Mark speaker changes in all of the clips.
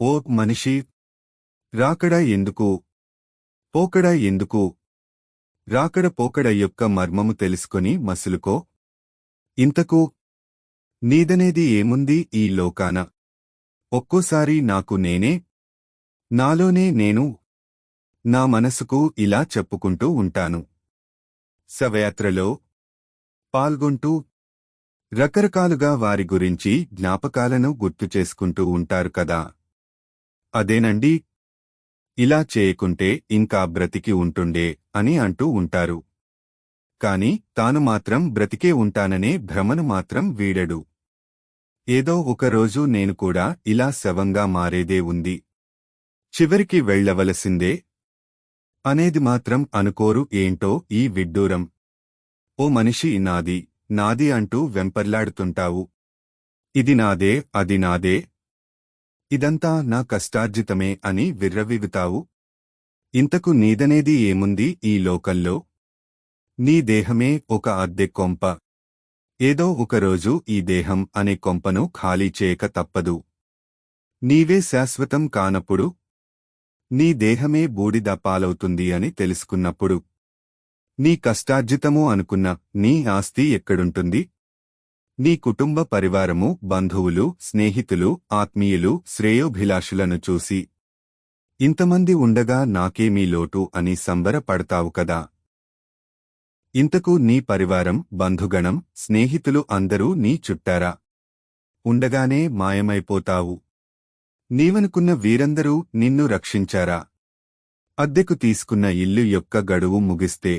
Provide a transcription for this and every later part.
Speaker 1: ఓ మనిషి, రాకడ ఎందుకు, పోకడ ఎందుకు? రాకడ పోకడ యొక్క మర్మము తెలుసుకొని మసులుకో. ఇంతకు నీదనేది ఏముంది ఈ లోకాన? ఒక్కోసారి నాకు నేనే, నాలోనే నేను నా మనసుకు ఇలా చెప్పుకుంటూ ఉంటాను. శవయాత్రలో పాల్గొంటూ రకరకాలుగా వారి గురించి జ్ఞాపకాలను గుర్తుచేసుకుంటూ ఉంటారు కదా. అదేనండి, ఇలా చేయకుంటే ఇంకా బ్రతికి ఉంటుండే అని అంటూ ఉంటారు. కాని తాను మాత్రం బ్రతికే ఉంటాననే భ్రమను మాత్రం వీడడు. ఏదో ఒకరోజు నేను కూడా ఇలా శవంగా మారేదే ఉంది, చివరికి వెళ్లవలసిందే అనేది మాత్రం అనుకోరు. ఏంటో ఈ విడ్డూరం. ఓ మనిషి, నాది నాది అంటూ వెంపర్లాడుతుంటావు. ఇది నాదే, అది నాదే, ఇదంతా నా కష్టార్జితమే అని విర్రవీగుతావు. ఇంతకు నీదనేది ఏముంది ఈ లోకంలో? నీ దేహమే ఒక అద్దె కొంప. ఏదో ఒకరోజు ఈ దేహం అనే కొంపను ఖాళీ చేయక తప్పదు. నీవే శాశ్వతం కానప్పుడు, నీ దేహమే బూడిద పాలవుతుంది అని తెలుసుకున్నప్పుడు, నీ కష్టార్జితము అనుకున్న నీ ఆస్తి ఎక్కడుంటుంది? నీ కుటుంబ పరివారము, బంధువులు, స్నేహితులు, ఆత్మీయులు, శ్రేయోభిలాషులను చూసి ఇంతమంది ఉండగా నాకేమీ లోటు అని సంబరపడతావు కదా. ఇంతకు నీ పరివారం, బంధుగణం, స్నేహితులు అందరూ నీ చుట్టారా? ఉండగానే మాయమైపోతావు. నీవనుకున్న వీరందరూ నిన్ను రక్షించారా? అద్దెకు తీసుకున్న ఇల్లు యొక్క గడువు ముగిస్తే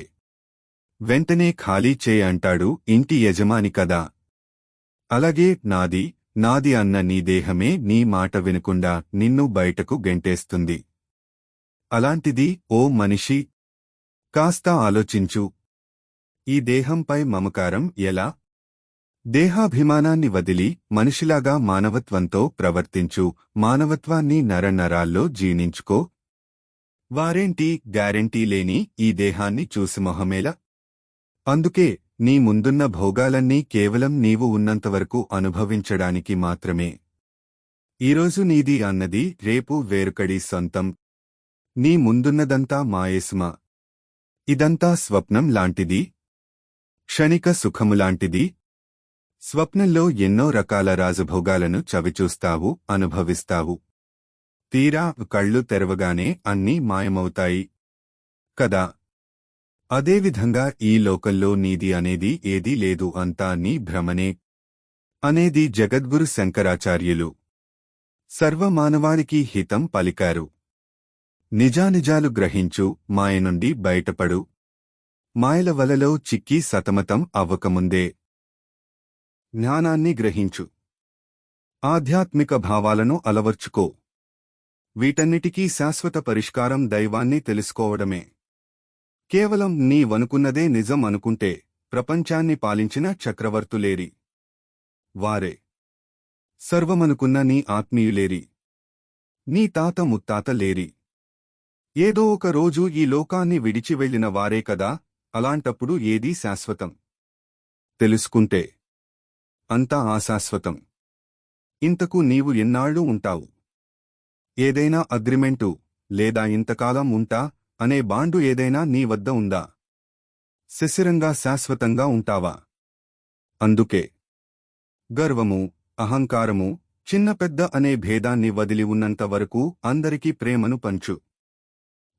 Speaker 1: వెంటనే ఖాళీ అంటాడు ఇంటి యజమాని కదా. అలాగే నాది నాది అన్న నీ దేహమే నీ మాట వినకుండా నిన్ను బయటకు గెంటేస్తుంది. అలాంటిది ఓ మనిషి, కాస్త ఆలోచించు. ఈ దేహంపై మమకారం ఎలా? దేహాభిమానాన్ని వదిలి మనిషిలాగా మానవత్వంతో ప్రవర్తించు. మానవత్వాన్ని నరనరాల్లో జీర్ణించుకో. వారేంటి గ్యారెంటీ లేని ఈ దేహాన్ని చూసి మొహమేలా? అందుకే నీ ముందున్న భోగాలన్నీ కేవలం నీవు ఉన్నంతవరకు అనుభవించడానికి మాత్రమే. ఈరోజు నీది అన్నది రేపు వేరొకడి సొంతం. నీ ముందున్నదంతా మాయేసుమా. ఇదంతా స్వప్నం లాంటిది, క్షణిక సుఖములాంటిది. స్వప్నంలో ఎన్నో రకాల రాజభోగాలను చవిచూస్తావు, అనుభవిస్తావు. తీరా కళ్ళు తెరవగానే అన్నీ మాయమవుతాయి కదా. అదేవిధంగా ఈ లోకంలో నీది అనేది ఏదీ లేదు, అంతా నీ భ్రమనే అనేది జగద్గురు శంకరాచార్యులు సర్వమానవానికి హితం పలికారు. నిజానిజాలు గ్రహించు, మాయ నుండి బయటపడు. మాయల వలలో చిక్కి సతమతం అవ్వకముందే జ్ఞానాన్ని గ్రహించు. ఆధ్యాత్మిక భావాలను అలవర్చుకో. వీటన్నిటికీ శాశ్వత పరిష్కారం దైవాన్ని తెలుసుకోవడమే. కేవలం నీవనుకున్నదే నిజం అనుకుంటే ప్రపంచాన్ని పాలించిన చక్రవర్తులేరి? వారే. సర్వమనుకున్న నీ ఆత్మీయులేరి? నీ తాత ముత్తాత లేరి? ఏదో ఒక రోజు ఈ లోకాన్ని విడిచి వెళ్లిన వారే కదా. అలాంటప్పుడు ఏదీ శాశ్వతం? తెలుసుకుంటే అంతా అశాశ్వతం. ఇంతకు నీవు ఎన్నాళ్ళు ఉంటావు? ఏదైనా అగ్రిమెంటు లేదా ఇంతకాలం ఉంటా అనే బాండు ఏదైనా నీ వద్ద ఉందా? శిశిరంగా శాశ్వతంగా ఉంటావా? అందుకే గర్వము, అహంకారము, చిన్న పెద్ద అనే భేదాన్ని వదిలి ఉన్నంత వరకు అందరికీ ప్రేమను పంచు.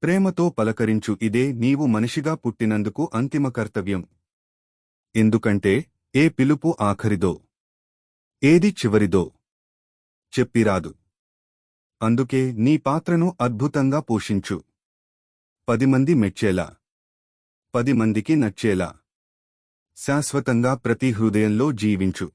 Speaker 1: ప్రేమతో పలకరించు. ఇదే నీవు మనిషిగా పుట్టినందుకు అంతిమ కర్తవ్యం. ఎందుకంటే ఏ పిలుపు ఆఖరిదో, ఏది చివరిదో చెప్పిరాదు. అందుకే నీ పాత్రను అద్భుతంగా పోషించు. 10 మంది మెచ్చేలా, 10 మందికి నచ్చేలా శాశ్వతంగా ప్రతి హృదయంలో జీవించు.